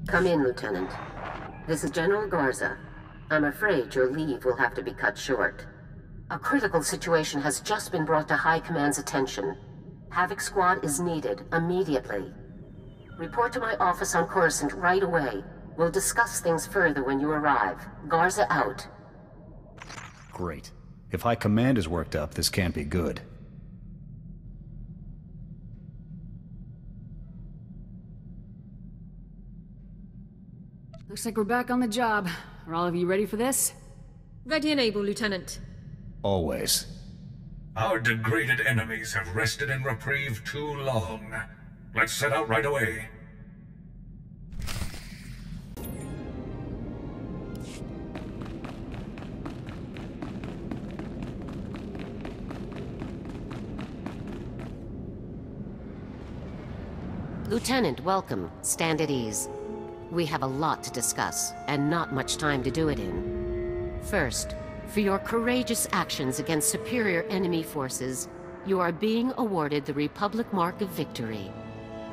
Come in, Lieutenant. This is General Garza. I'm afraid your leave will have to be cut short. A critical situation has just been brought to High Command's attention. Havoc Squad is needed immediately. Report to my office on Coruscant right away. We'll discuss things further when you arrive. Garza out. Great. If High Command is worked up, this can't be good. Looks like we're back on the job. Are all of you ready for this? Ready and able, Lieutenant. Always. Our degraded enemies have rested in reprieve too long. Let's set out right away. Lieutenant, welcome. Stand at ease. We have a lot to discuss, and not much time to do it in. First, for your courageous actions against superior enemy forces, you are being awarded the Republic Mark of Victory.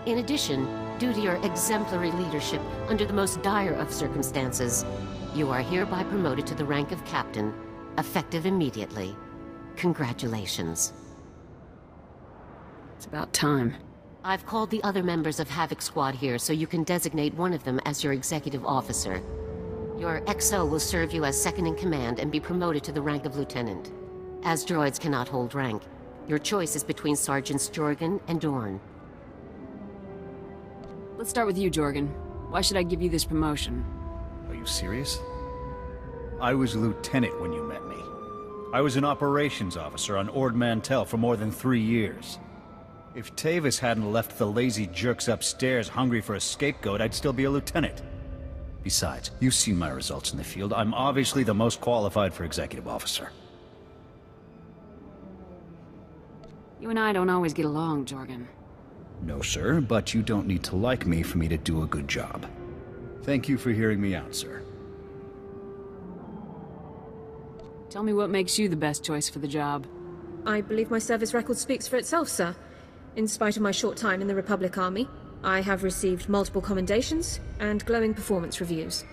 In addition, due to your exemplary leadership under the most dire of circumstances, you are hereby promoted to the rank of Captain, effective immediately. Congratulations. It's about time. I've called the other members of Havoc Squad here so you can designate one of them as your executive officer. Your XO will serve you as second in command and be promoted to the rank of lieutenant. As droids cannot hold rank, your choice is between Sergeants Jorgen and Dorn. Let's start with you, Jorgen. Why should I give you this promotion? Are you serious? I was lieutenant when you met me. I was an operations officer on Ord Mantell for more than 3 years. If Tavis hadn't left the lazy jerks upstairs hungry for a scapegoat, I'd still be a lieutenant. Besides, you've seen my results in the field. I'm obviously the most qualified for executive officer. You and I don't always get along, Jorgen. No, sir, but you don't need to like me for me to do a good job. Thank you for hearing me out, sir. Tell me what makes you the best choice for the job. I believe my service record speaks for itself, sir. In spite of my short time in the Republic Army, I have received multiple commendations and glowing performance reviews.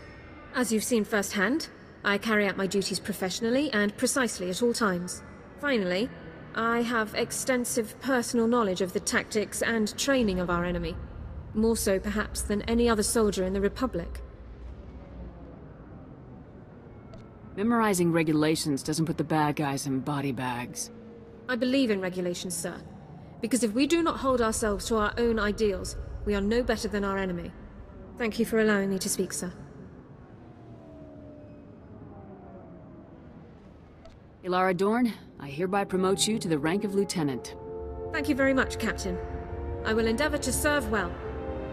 As you've seen firsthand, I carry out my duties professionally and precisely at all times. Finally, I have extensive personal knowledge of the tactics and training of our enemy, more so perhaps than any other soldier in the Republic. Memorizing regulations doesn't put the bad guys in body bags. I believe in regulations, sir. Because if we do not hold ourselves to our own ideals, we are no better than our enemy. Thank you for allowing me to speak, sir. Ilara Dorn, I hereby promote you to the rank of lieutenant. Thank you very much, Captain. I will endeavor to serve well.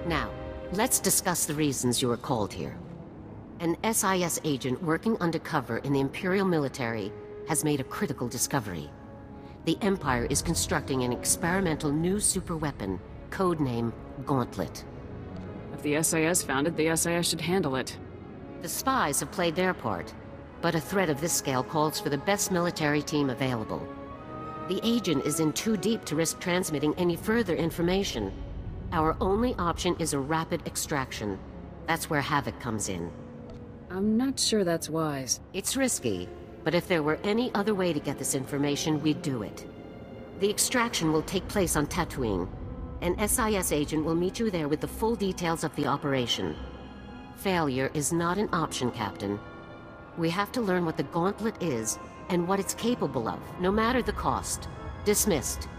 Now, let's discuss the reasons you were called here. An SIS agent working undercover in the Imperial military has made a critical discovery. The Empire is constructing an experimental new superweapon, codename Gauntlet. If the SIS found it, the SIS should handle it. The spies have played their part, but a threat of this scale calls for the best military team available. The agent is in too deep to risk transmitting any further information. Our only option is a rapid extraction. That's where Havoc comes in. I'm not sure that's wise. It's risky, but if there were any other way to get this information, we'd do it. The extraction will take place on Tatooine. An SIS agent will meet you there with the full details of the operation. Failure is not an option, Captain. We have to learn what the Gauntlet is and what it's capable of, no matter the cost. Dismissed.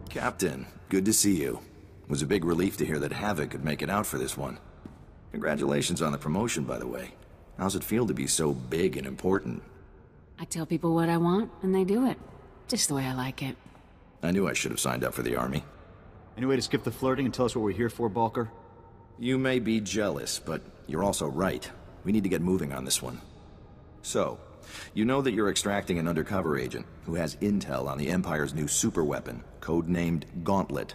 Captain, good to see you. It was a big relief to hear that Havoc could make it out for this one. Congratulations on the promotion, by the way. How's it feel to be so big and important? I tell people what I want, and they do it. Just the way I like it. I knew I should have signed up for the Army. Any way to skip the flirting and tell us what we're here for, Balker? You may be jealous, but you're also right. We need to get moving on this one. So, you know that you're extracting an undercover agent who has intel on the Empire's new superweapon, codenamed Gauntlet.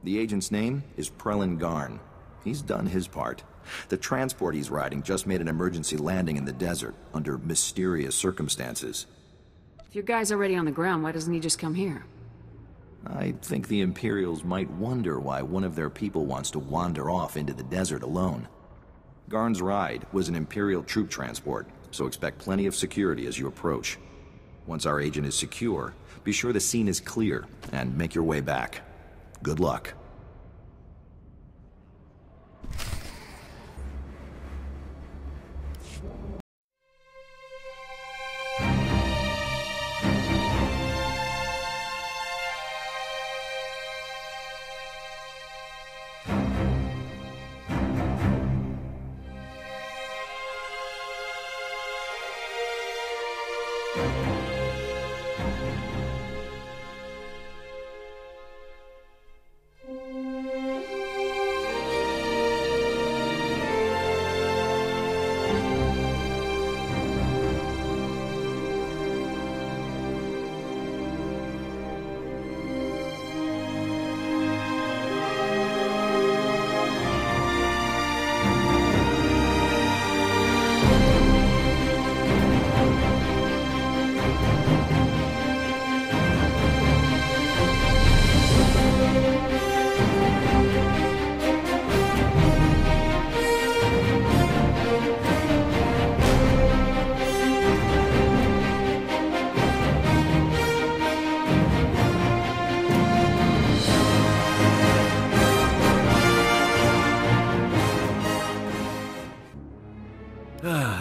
The agent's name is Prelin Garn. He's done his part. The transport he's riding just made an emergency landing in the desert under mysterious circumstances. If your guy's already on the ground, why doesn't he just come here? I think the Imperials might wonder why one of their people wants to wander off into the desert alone. Garn's ride was an Imperial troop transport, so expect plenty of security as you approach. Once our agent is secure, be sure the scene is clear, and make your way back. Good luck.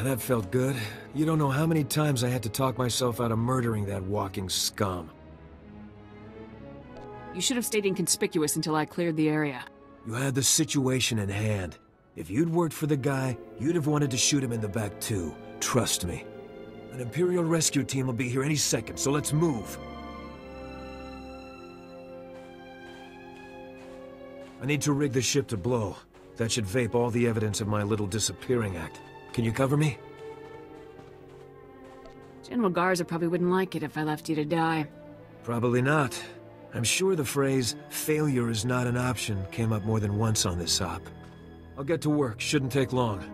That felt good. You don't know how many times I had to talk myself out of murdering that walking scum. You should have stayed inconspicuous until I cleared the area. You had the situation in hand. If you'd worked for the guy, you'd have wanted to shoot him in the back too. Trust me. An Imperial rescue team will be here any second, so let's move. I need to rig the ship to blow. That should vape all the evidence of my little disappearing act. Can you cover me? General Garza probably wouldn't like it if I left you to die. Probably not. I'm sure the phrase, "failure is not an option," came up more than once on this op. I'll get to work. Shouldn't take long.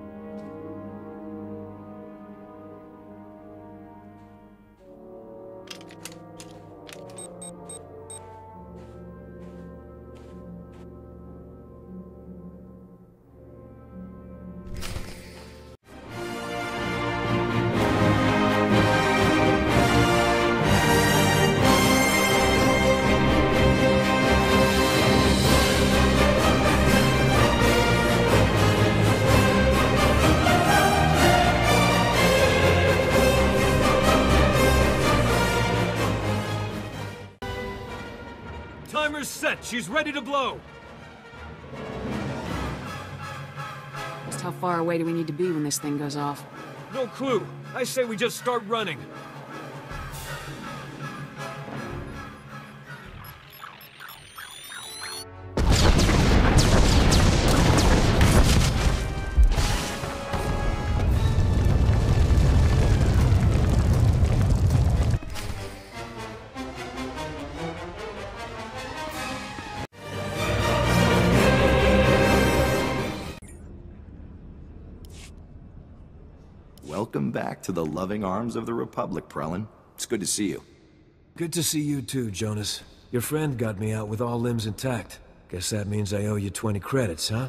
Timer's set. She's ready to blow. Just how far away do we need to be when this thing goes off? No clue. I say we just start running. Welcome back to the loving arms of the Republic, Prelin. It's good to see you. Good to see you too, Jonas. Your friend got me out with all limbs intact. Guess that means I owe you 20 credits, huh?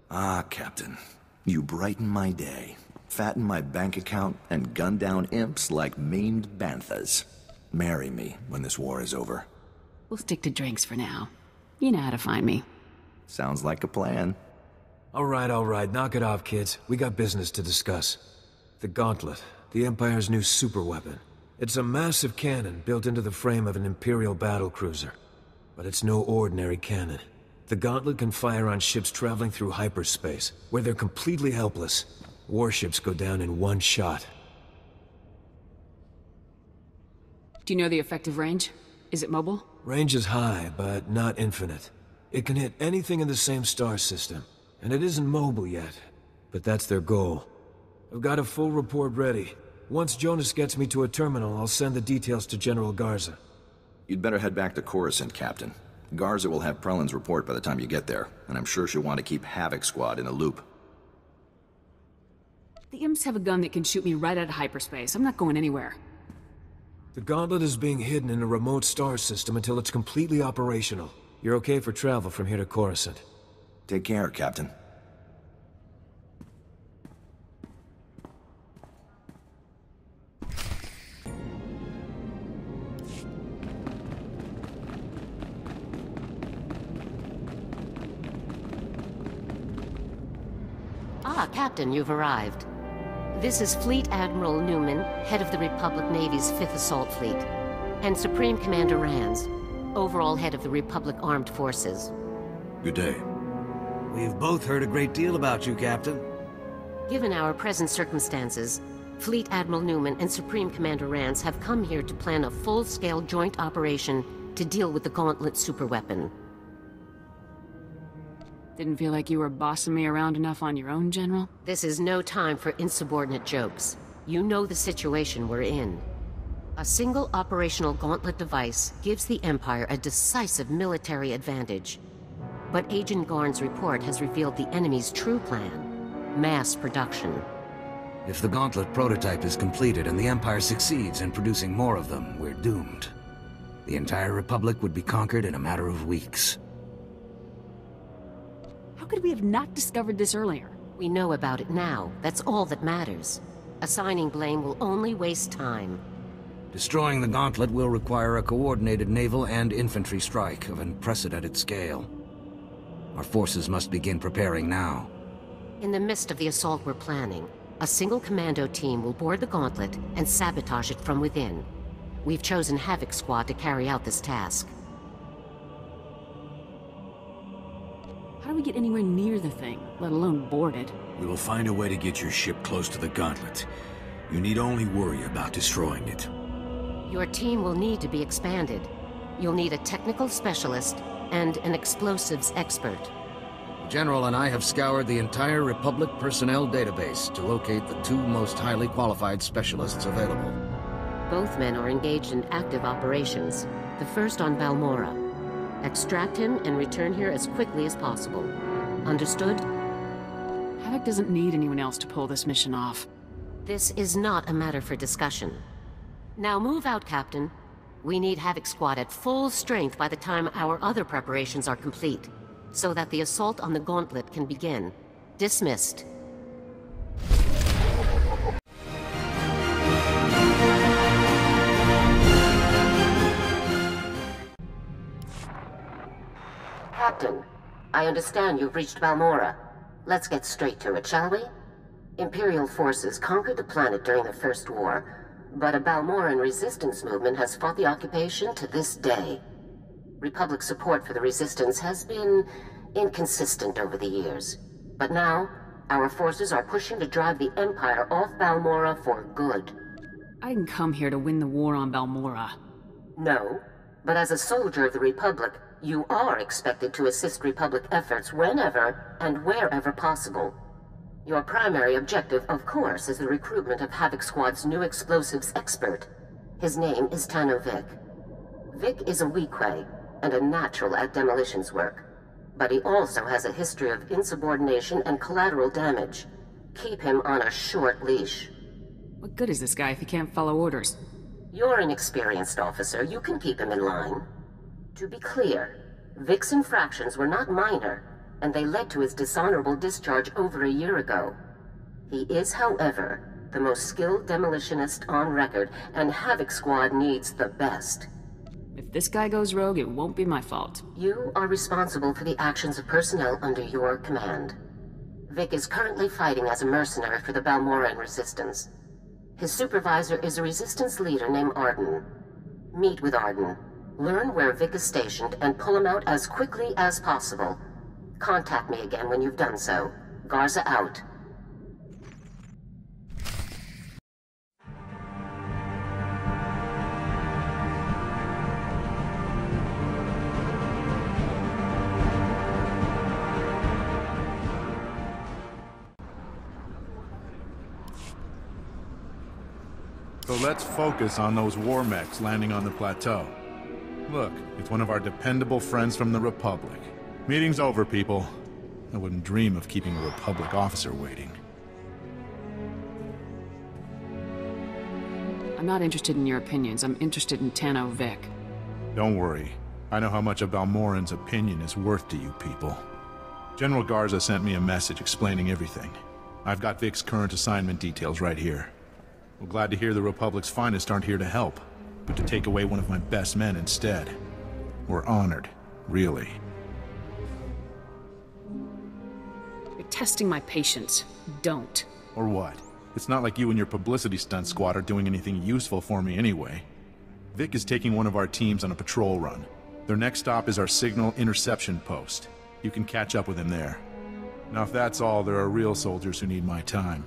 Ah, Captain. You brighten my day. Fatten my bank account and gun down imps like maimed banthas. Marry me when this war is over. We'll stick to drinks for now. You know how to find me. Sounds like a plan. All right. Knock it off, kids. We got business to discuss. The Gauntlet, the Empire's new superweapon. It's a massive cannon built into the frame of an Imperial battlecruiser. But it's no ordinary cannon. The Gauntlet can fire on ships traveling through hyperspace, where they're completely helpless. Warships go down in one shot. Do you know the effective range? Is it mobile? Range is high, but not infinite. It can hit anything in the same star system. And it isn't mobile yet. But that's their goal. I've got a full report ready. Once Jonas gets me to a terminal, I'll send the details to General Garza. You'd better head back to Coruscant, Captain. Garza will have Prelin's report by the time you get there, and I'm sure she'll want to keep Havoc Squad in the loop. The imps have a gun that can shoot me right out of hyperspace. I'm not going anywhere. The Gauntlet is being hidden in a remote star system until it's completely operational. You're okay for travel from here to Coruscant. Take care, Captain. Ah, Captain, you've arrived. This is Fleet Admiral Newman, head of the Republic Navy's 5th Assault Fleet, and Supreme Commander Rands, overall head of the Republic Armed Forces. Good day. We've both heard a great deal about you, Captain. Given our present circumstances, Fleet Admiral Newman and Supreme Commander Rands have come here to plan a full-scale joint operation to deal with the Gauntlet superweapon. Didn't feel like you were bossing me around enough on your own, General? This is no time for insubordinate jokes. You know the situation we're in. A single operational Gauntlet device gives the Empire a decisive military advantage. But Agent Garn's report has revealed the enemy's true plan: mass production. If the Gauntlet prototype is completed and the Empire succeeds in producing more of them, we're doomed. The entire Republic would be conquered in a matter of weeks. How could we have not discovered this earlier? We know about it now. That's all that matters. Assigning blame will only waste time. Destroying the Gauntlet will require a coordinated naval and infantry strike of unprecedented scale. Our forces must begin preparing now. In the midst of the assault we're planning, a single commando team will board the Gauntlet and sabotage it from within. We've chosen Havoc Squad to carry out this task. How do we get anywhere near the thing, let alone board it? We will find a way to get your ship close to the Gauntlet. You need only worry about destroying it. Your team will need to be expanded. You'll need a technical specialist and an explosives expert. The General and I have scoured the entire Republic personnel database to locate the 2 most highly qualified specialists available. Both men are engaged in active operations, the first on Balmorra. Extract him and return here as quickly as possible. Understood? Havoc doesn't need anyone else to pull this mission off. This is not a matter for discussion. Now move out, Captain. We need Havoc Squad at full strength by the time our other preparations are complete, so that the assault on the Gauntlet can begin. Dismissed. Captain, I understand you've reached Balmorra. Let's get straight to it, shall we? Imperial forces conquered the planet during the First War, but a Balmorran resistance movement has fought the occupation to this day. Republic support for the resistance has been inconsistent over the years. But now, our forces are pushing to drive the Empire off Balmorra for good. I didn't come here to win the war on Balmorra. No, but as a soldier of the Republic, you are expected to assist Republic efforts whenever and wherever possible. Your primary objective, of course, is the recruitment of Havoc Squad's new explosives expert. His name is Tanovic. Vic is a Weequay, and a natural at demolitions work. But he also has a history of insubordination and collateral damage. Keep him on a short leash. What good is this guy if he can't follow orders? You're an experienced officer. You can keep him in line. To be clear, Vic's infractions were not minor, and they led to his dishonorable discharge over a year ago. He is, however, the most skilled demolitionist on record, and Havoc Squad needs the best. If this guy goes rogue, it won't be my fault. You are responsible for the actions of personnel under your command. Vic is currently fighting as a mercenary for the Balmorran resistance. His supervisor is a resistance leader named Alderaan. Meet with Alderaan. Learn where Vic is stationed and pull him out as quickly as possible. Contact me again when you've done so. Garza out. So let's focus on those war mechs landing on the plateau. Look, it's one of our dependable friends from the Republic. Meeting's over, people. I wouldn't dream of keeping a Republic officer waiting. I'm I'm not interested in your opinions. I'm interested in Tanovic. Don't worry. I know how much a Balmorran's opinion is worth to you people. General Garza sent me a message explaining everything. I've got Vic's current assignment details right here. We're glad to hear the Republic's finest aren't here to help, but to take away one of my best men instead. We're honored, really. You're testing my patience. Don't. Or what? It's not like you and your publicity stunt squad are doing anything useful for me anyway. Vic is taking one of our teams on a patrol run. Their next stop is our signal interception post. You can catch up with him there. Now if that's all, there are real soldiers who need my time.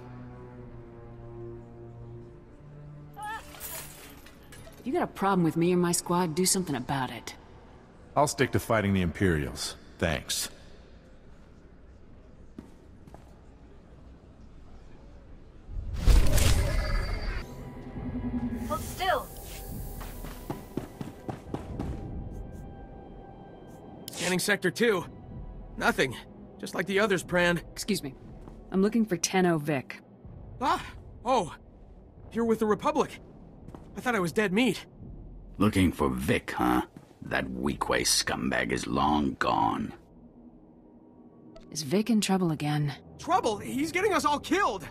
If you got a problem with me or my squad, do something about it. I'll stick to fighting the Imperials. Thanks. Hold still. Scanning Sector 2. Nothing. Just like the others, Pran. Excuse me. I'm looking for Tanovic. Ah! Oh! You're with the Republic. I thought I was dead meat. Looking for Vic, huh? That weak-way scumbag is long gone. Is Vic in trouble again? Trouble? He's getting us all killed!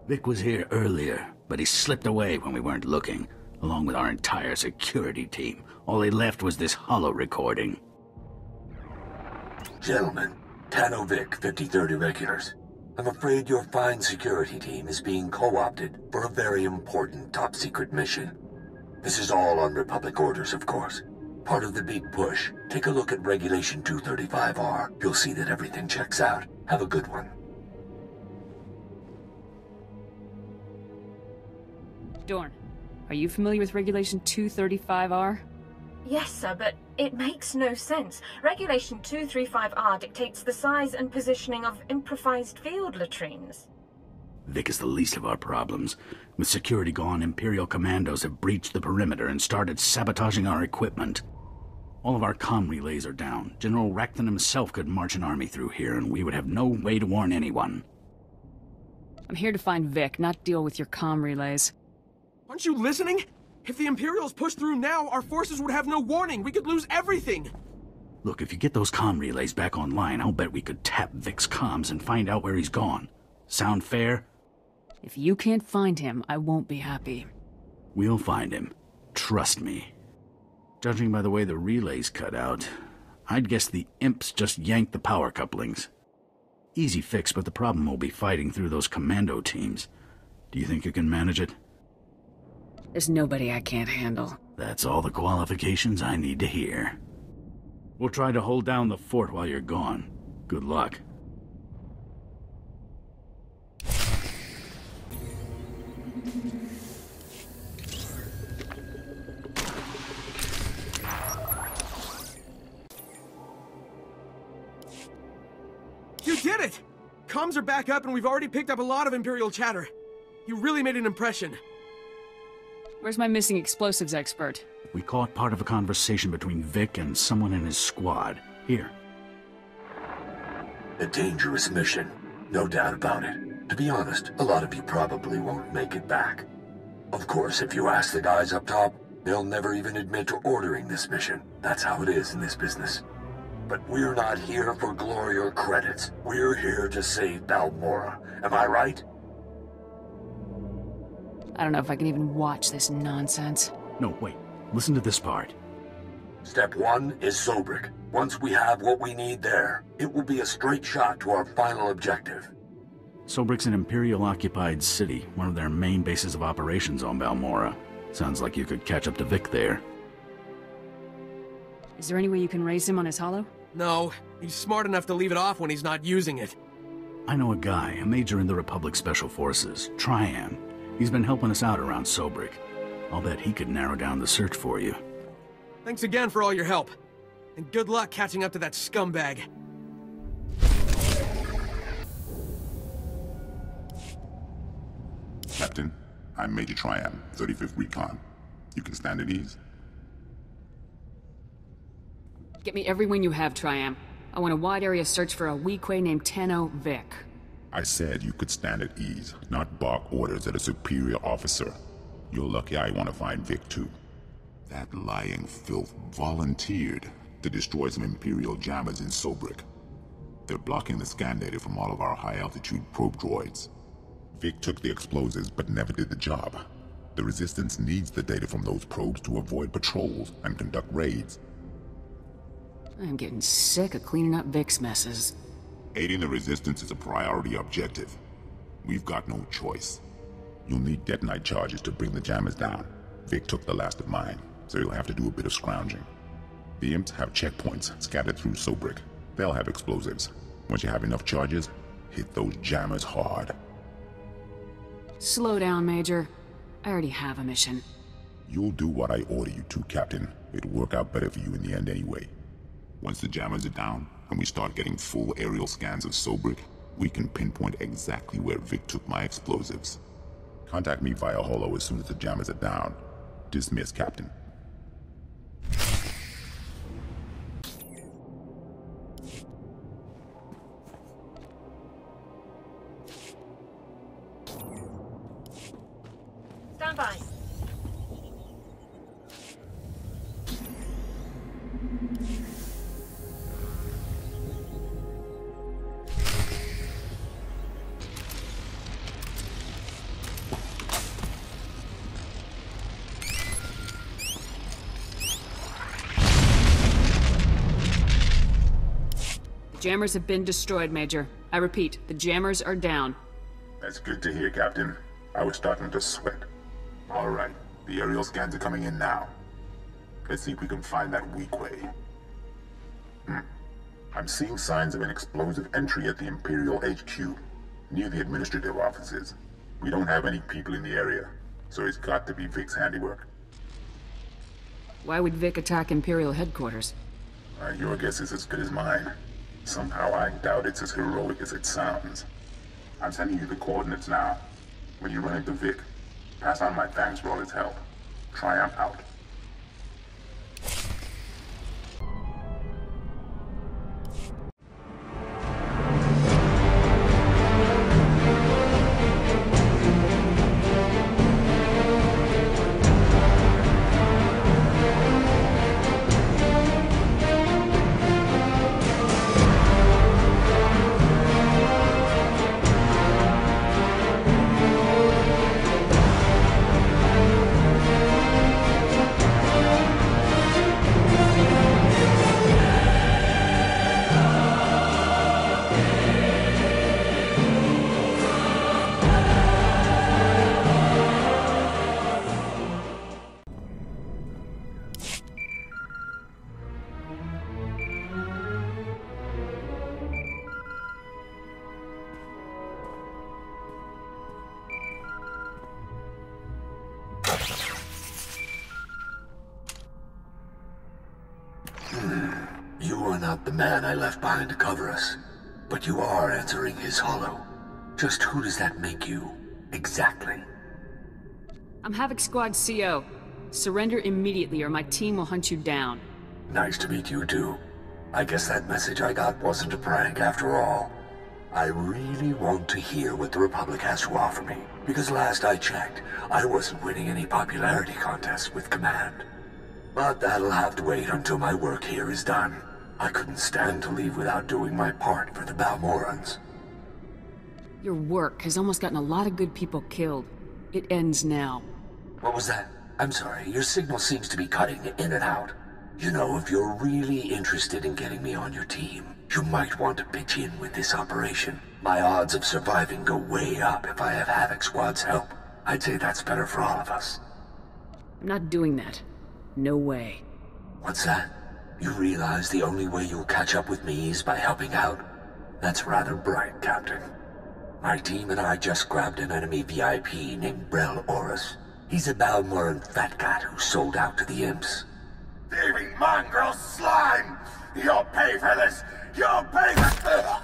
Vic was here earlier, but he slipped away when we weren't looking, along with our entire security team. All they left was this holo recording. Gentlemen, Tanovic, 53rd Irregulars. I'm afraid your fine security team is being co-opted for a very important top-secret mission. This is all on Republic orders, of course. Part of the big push. Take a look at Regulation 235R. You'll see that everything checks out. Have a good one. Dorn, are you familiar with Regulation 235R? Yes, sir, but it makes no sense. Regulation 235R dictates the size and positioning of improvised field latrines. Vic is the least of our problems. With security gone, Imperial commandos have breached the perimeter and started sabotaging our equipment. All of our comm relays are down. General Racton himself could march an army through here, and we would have no way to warn anyone. I'm here to find Vic, not deal with your comm relays. Aren't you listening? If the Imperials push through now, our forces would have no warning. We could lose everything. Look, if you get those comm relays back online, I'll bet we could tap Vic's comms and find out where he's gone. Sound fair? If you can't find him, I won't be happy. We'll find him. Trust me. Judging by the way the relays cut out, I'd guess the imps just yanked the power couplings. Easy fix, but the problem will be fighting through those commando teams. Do you think you can manage it? There's nobody I can't handle. That's all the qualifications I need to hear. We'll try to hold down the fort while you're gone. Good luck. You did it! Comms are back up and we've already picked up a lot of Imperial chatter. You really made an impression. Where's my missing explosives expert? We caught part of a conversation between Vic and someone in his squad. Here. A dangerous mission. No doubt about it. To be honest, a lot of you probably won't make it back. Of course, if you ask the guys up top, they'll never even admit to ordering this mission. That's how it is in this business. But we're not here for glory or credits. We're here to save Balmorra. Am I right? I don't know if I can even watch this nonsense. No, wait. Listen to this part. Step 1 is Sobrik. Once we have what we need there, it will be a straight shot to our final objective. Sobrik's an Imperial-occupied city, one of their main bases of operations on Balmorra. Sounds like you could catch up to Vic there. Is there any way you can raise him on his holo? No, he's smart enough to leave it off when he's not using it. I know a guy, a major in the Republic Special Forces, Trian. He's been helping us out around Sobrik. I'll bet he could narrow down the search for you. Thanks again for all your help. And good luck catching up to that scumbag. Captain, I'm Major Trian, 35th Recon. You can stand at ease? Get me every wing you have, Triam. I want a wide area search for a weequay named Tanovic. I said you could stand at ease, not bark orders at a superior officer. You're lucky I want to find Vic too. That lying filth volunteered to destroy some Imperial jammers in Sobrik. They're blocking the scan data from all of our high-altitude probe droids. Vic took the explosives but never did the job. The Resistance needs the data from those probes to avoid patrols and conduct raids. I'm getting sick of cleaning up Vic's messes. Aiding the Resistance is a priority objective. We've got no choice. You'll need detonite charges to bring the jammers down. Vic took the last of mine, so you'll have to do a bit of scrounging. The imps have checkpoints scattered through Sobrik. They'll have explosives. Once you have enough charges, hit those jammers hard. Slow down, Major. I already have a mission. You'll do what I order you to, Captain. It'll work out better for you in the end anyway. Once the jammers are down, and we start getting full aerial scans of Sobrik, we can pinpoint exactly where Vic took my explosives. Contact me via holo as soon as the jammers are down. Dismiss, Captain. Stand by. The jammers have been destroyed, Major. I repeat, the jammers are down. That's good to hear, Captain. I was starting to sweat. All right, the aerial scans are coming in now. Let's see if we can find that weak way. I'm seeing signs of an explosive entry at the Imperial HQ, near the administrative offices. We don't have any people in the area, so it's got to be Vic's handiwork. Why would Vic attack Imperial headquarters? Your guess is as good as mine. Somehow I doubt it's as heroic as it sounds. I'm sending you the coordinates now. When you run into Vic, pass on my thanks for all his help. Triumph out. You are not the man I left behind to cover us, but you are answering his holo. Just who does that make you, exactly? I'm Havoc Squad CO. Surrender immediately or my team will hunt you down. Nice to meet you too. I guess that message I got wasn't a prank after all. I really want to hear what the Republic has to offer me, because last I checked, I wasn't winning any popularity contests with Command. But that'll have to wait until my work here is done. I couldn't stand to leave without doing my part for the Balmorrans. Your work has almost gotten a lot of good people killed. It ends now. What was that? I'm sorry, your signal seems to be cutting in and out. You know, if you're really interested in getting me on your team, you might want to pitch in with this operation. My odds of surviving go way up if I have Havoc Squad's help. I'd say that's better for all of us. I'm not doing that. No way. What's that? You realize the only way you'll catch up with me is by helping out? That's rather bright, Captain. My team and I just grabbed an enemy VIP named Brel Oris. He's a Balmorran fat cat who sold out to the imps. Thieving mongrel slime! You'll pay for this! You'll pay for...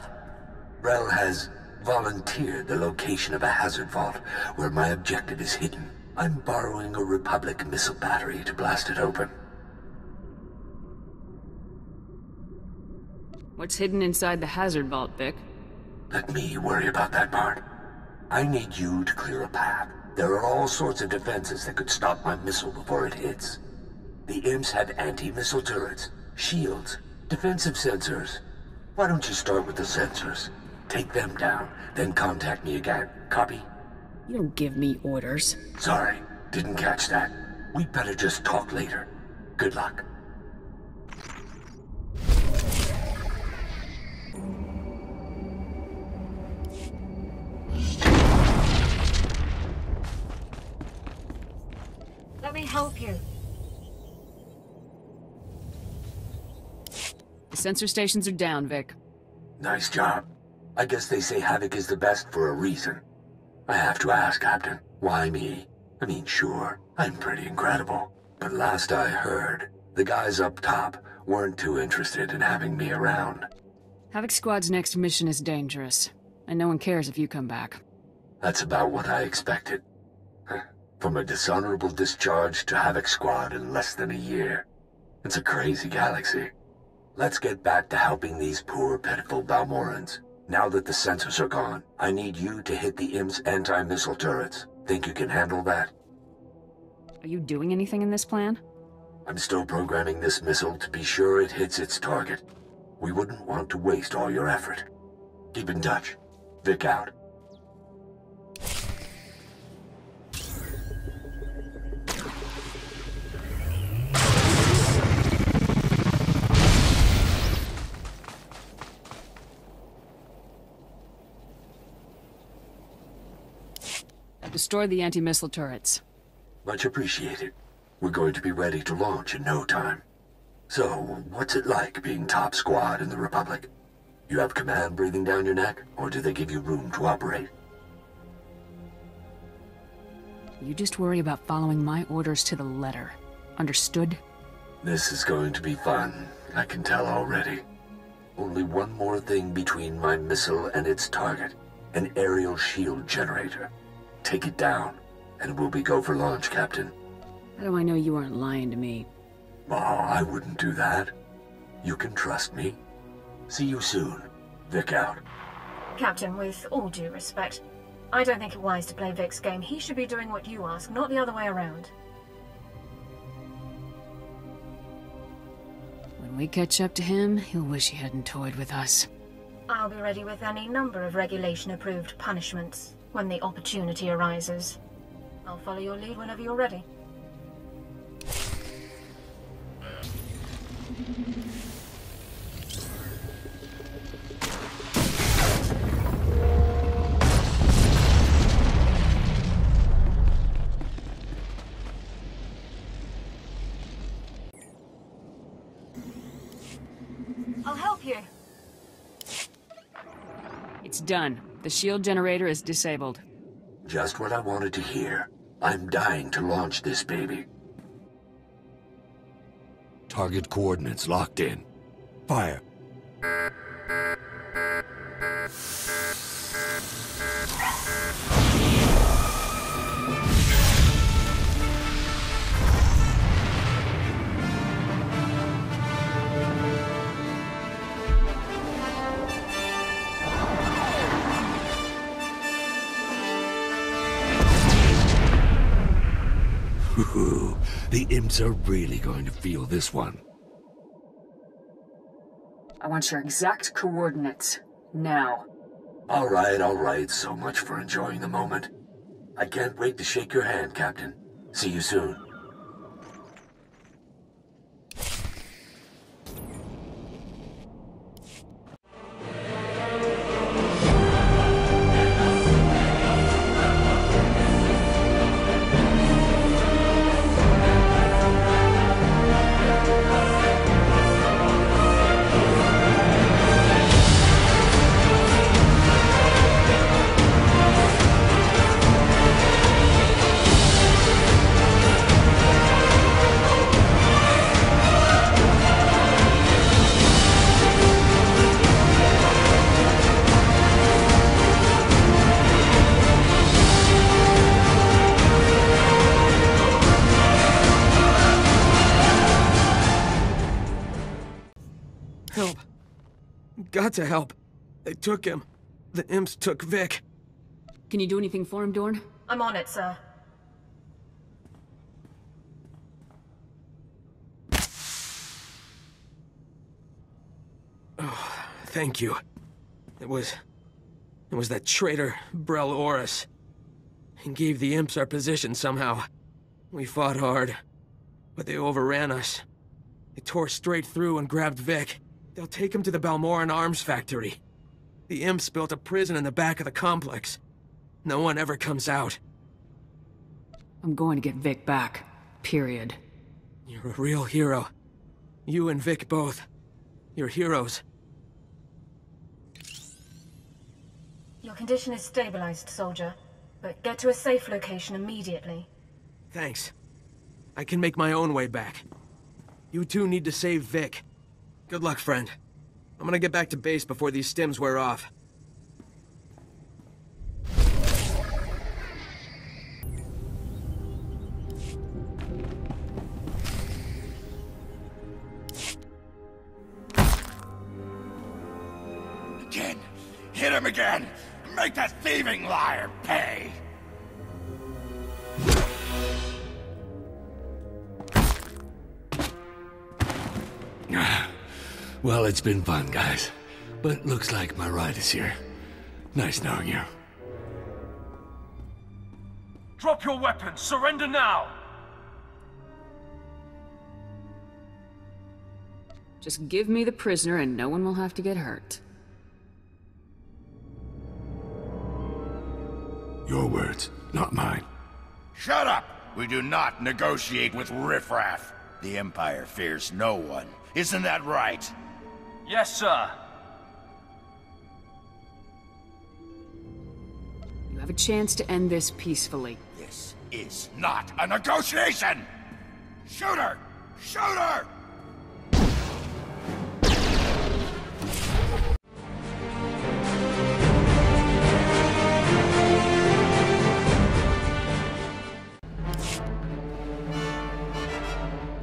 Brel has volunteered the location of a hazard vault where my objective is hidden. I'm borrowing a Republic missile battery to blast it open. What's hidden inside the hazard vault, Vic? Let me worry about that part. I need you to clear a path, There are all sorts of defenses that could stop my missile before it hits. The imps have anti-missile turrets, shields, defensive sensors. Why don't you start with the sensors? Take them down, then contact me again. Copy? You don't give me orders. Sorry, didn't catch that. We'd better just talk later. Good luck. Let me help you. The sensor stations are down, Vic. Nice job. I guess they say Havoc is the best for a reason. I have to ask, Captain, why me? I mean, sure, I'm pretty incredible. But last I heard, the guys up top weren't too interested in having me around. Havoc Squad's next mission is dangerous, and no one cares if you come back. That's about what I expected. From a dishonorable discharge to Havoc Squad in less than a year. It's a crazy galaxy. Let's get back to helping these poor, pitiful Balmorrans. Now that the sensors are gone, I need you to hit the Imp's anti-missile turrets. Think you can handle that? Are you doing anything in this plan? I'm still programming this missile to be sure it hits its target. We wouldn't want to waste all your effort. Keep in touch. Vic out. Destroy the anti-missile turrets. Much appreciated. We're going to be ready to launch in no time. So, what's it like being top squad in the Republic? You have command breathing down your neck, or do they give you room to operate? You just worry about following my orders to the letter. Understood? This is going to be fun, I can tell already. Only one more thing between my missile and its target. An aerial shield generator. Take it down, and we'll be go for launch, Captain. How do I know you aren't lying to me? Oh, I wouldn't do that. You can trust me. See you soon. Vic out. Captain, with all due respect, I don't think it wise to play Vic's game. He should be doing what you ask, not the other way around. When we catch up to him, he'll wish he hadn't toyed with us. I'll be ready with any number of regulation-approved punishments when the opportunity arises. I'll follow your lead whenever you're ready. I'll help you. It's done. The shield generator is disabled. Just what I wanted to hear. I'm dying to launch this baby. Target coordinates locked in. Fire. Ooh, the imps are really going to feel this one. I want your exact coordinates. Now. All right. So much for enjoying the moment. I can't wait to shake your hand, Captain. See you soon. Help. Got to help. They took him. The imps took Vic. Can you do anything for him, Dorn? I'm on it, sir. Thank you. It was that traitor, Brel Oris. He gave the imps our position somehow. We fought hard, but they overran us. They tore straight through and grabbed Vic. They'll take him to the Balmorra arms factory. The imps built a prison in the back of the complex. No one ever comes out. I'm going to get Vic back. Period. You're a real hero. You and Vic both. You're heroes. Your condition is stabilized, soldier. But get to a safe location immediately. Thanks. I can make my own way back. You two need to save Vic. Good luck, friend. I'm gonna get back to base before these stims wear off. Again. Hit him again! Make that thieving liar pay! Well, it's been fun, guys. But looks like my ride is here. Nice knowing you. Drop your weapons! Surrender now! Just give me the prisoner and no one will have to get hurt. Your words, not mine. Shut up! We do not negotiate with riffraff. The Empire fears no one. Isn't that right? Yes, sir. You have a chance to end this peacefully. This is not a negotiation! Shoot her! Shoot her!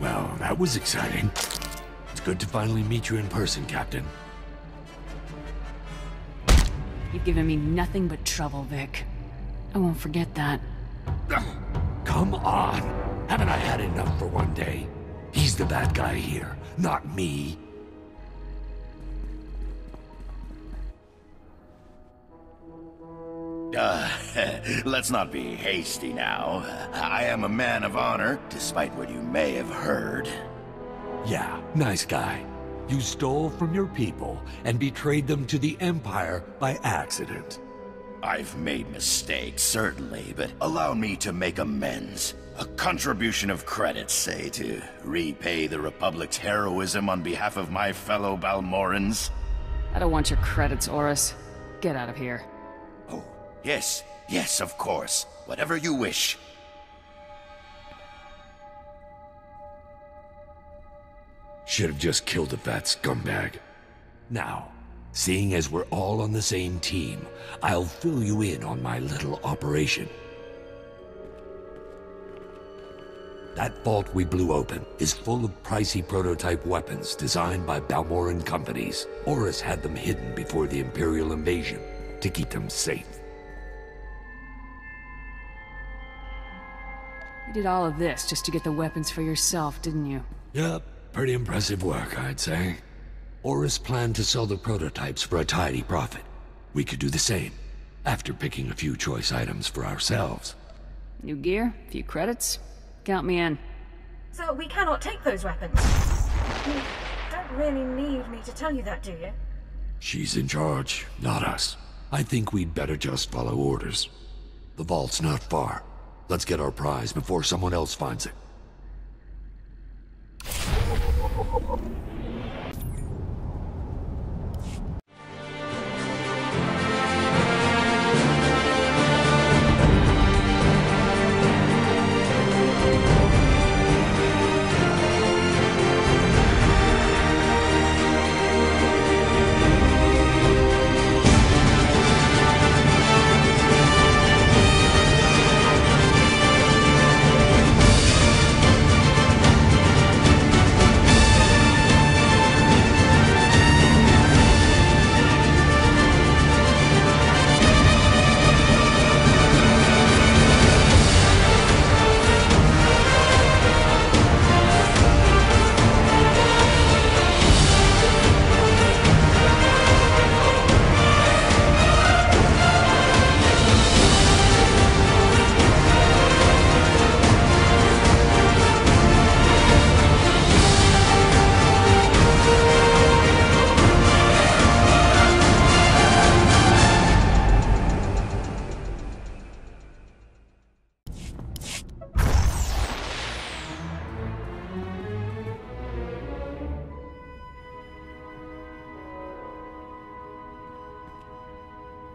Well, that was exciting. It's good to finally meet you in person, Captain. You've given me nothing but trouble, Vic. I won't forget that. Come on! Haven't I had enough for one day? He's the bad guy here, not me. Let's not be hasty now. I am a man of honor, despite what you may have heard. Yeah, nice guy. You stole from your people and betrayed them to the Empire by accident. I've made mistakes, certainly, but allow me to make amends. A contribution of credit, say, to repay the Republic's heroism on behalf of my fellow Balmorrans. I don't want your credits, Oris. Get out of here. Oh, yes, yes, of course. Whatever you wish. Should have just killed the fat scumbag. Now, seeing as we're all on the same team, I'll fill you in on my little operation. That vault we blew open is full of pricey prototype weapons designed by Balmorran companies. Oris had them hidden before the Imperial invasion to keep them safe. You did all of this just to get the weapons for yourself, didn't you? Yep, pretty impressive work, I'd say. Oris planned to sell the prototypes for a tidy profit. We could do the same, after picking a few choice items for ourselves. New gear, few credits. Count me in. So we cannot take those weapons. You don't really need me to tell you that, do you? She's in charge, not us. I think we'd better just follow orders. The vault's not far. Let's get our prize before someone else finds it.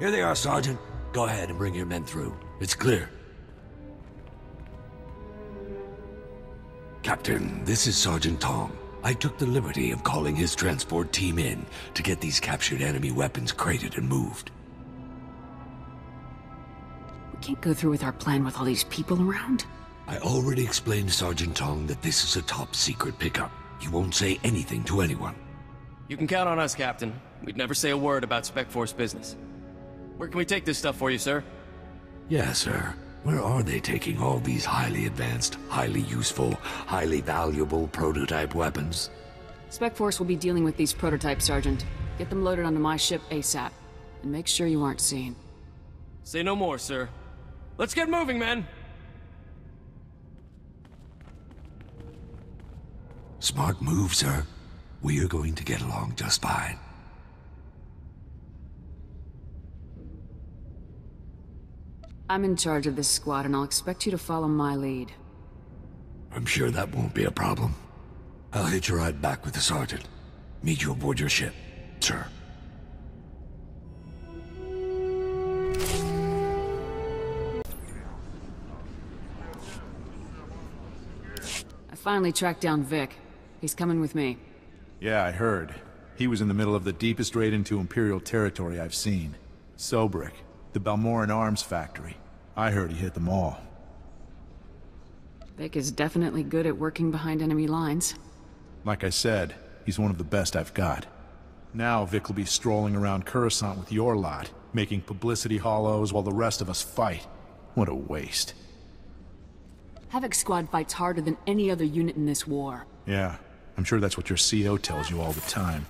Here they are, Sergeant. Go ahead and bring your men through. It's clear. Captain, this is Sergeant Tong. I took the liberty of calling his transport team in to get these captured enemy weapons crated and moved. We can't go through with our plan with all these people around. I already explained to Sergeant Tong that this is a top-secret pickup. He won't say anything to anyone. You can count on us, Captain. We'd never say a word about Spec Force business. Where can we take this stuff for you, sir? Yeah, sir. Where are they taking all these highly advanced, highly useful, highly valuable prototype weapons? Spec Force will be dealing with these prototypes, Sergeant. Get them loaded onto my ship ASAP. And make sure you aren't seen. Say no more, sir. Let's get moving, men! Smart move, sir. We are going to get along just fine. I'm in charge of this squad, and I'll expect you to follow my lead. I'm sure that won't be a problem. I'll hitch a ride back with the Sergeant. Meet you aboard your ship, sir. I finally tracked down Vic. He's coming with me. Yeah, I heard. He was in the middle of the deepest raid into Imperial territory I've seen. Sobrik, the Balmorran arms factory. I heard he hit them all. Vic is definitely good at working behind enemy lines. Like I said, he's one of the best I've got. Now Vic will be strolling around Coruscant with your lot, making publicity hollows while the rest of us fight. What a waste. Havoc Squad fights harder than any other unit in this war. Yeah, I'm sure that's what your CO tells you all the time.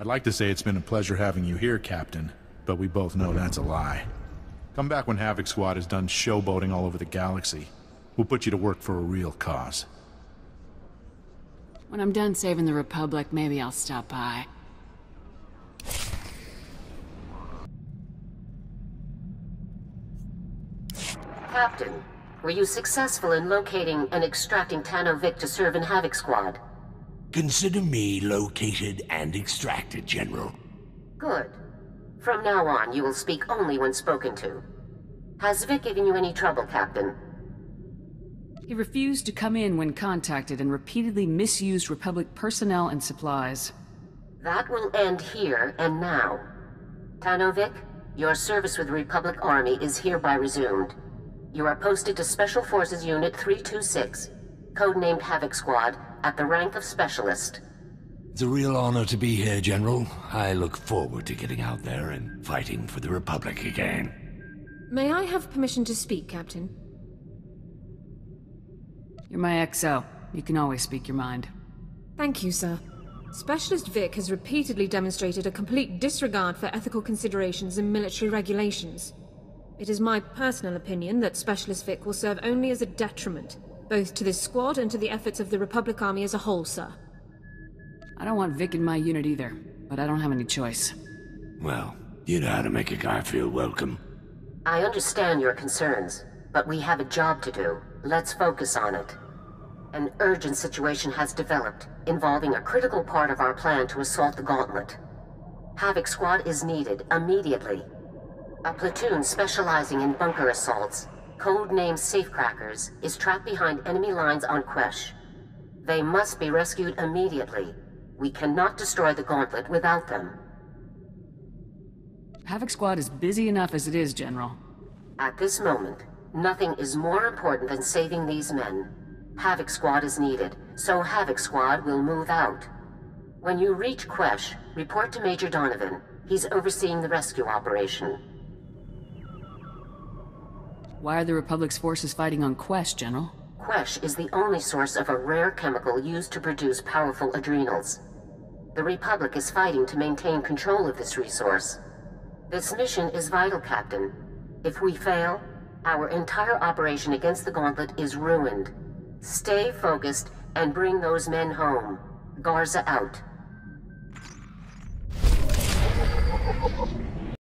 I'd like to say it's been a pleasure having you here, Captain, but we both know that's a lie. Come back when Havoc Squad is done showboating all over the galaxy. We'll put you to work for a real cause. When I'm done saving the Republic, maybe I'll stop by. Captain, were you successful in locating and extracting Tanovic to serve in Havoc Squad? Consider me located and extracted, General. Good. From now on, you will speak only when spoken to. Has Vic given you any trouble, Captain? He refused to come in when contacted and repeatedly misused Republic personnel and supplies. That will end here and now. Tanovic, your service with the Republic Army is hereby resumed. You are posted to Special Forces Unit 326, codenamed Havoc Squad, at the rank of Specialist. It's a real honor to be here, General. I look forward to getting out there and fighting for the Republic again. May I have permission to speak, Captain? You're my XO. You can always speak your mind. Thank you, sir. Specialist Vic has repeatedly demonstrated a complete disregard for ethical considerations and military regulations. It is my personal opinion that Specialist Vic will serve only as a detriment, both to this squad and to the efforts of the Republic Army as a whole, sir. I don't want Vic in my unit either, but I don't have any choice. Well, you know how to make a guy feel welcome. I understand your concerns, but we have a job to do. Let's focus on it. An urgent situation has developed, involving a critical part of our plan to assault the Gauntlet. Havoc Squad is needed immediately. A platoon specializing in bunker assaults, codenamed Safecrackers, is trapped behind enemy lines on Quesh. They must be rescued immediately. We cannot destroy the Gauntlet without them. Havoc Squad is busy enough as it is, General. At this moment, nothing is more important than saving these men. Havoc Squad is needed, so Havoc Squad will move out. When you reach Quesh, report to Major Donovan. He's overseeing the rescue operation. Why are the Republic's forces fighting on Quesh, General? Quesh is the only source of a rare chemical used to produce powerful adrenals. The Republic is fighting to maintain control of this resource. This mission is vital, Captain. If we fail, our entire operation against the Gauntlet is ruined. Stay focused and bring those men home. Garza out.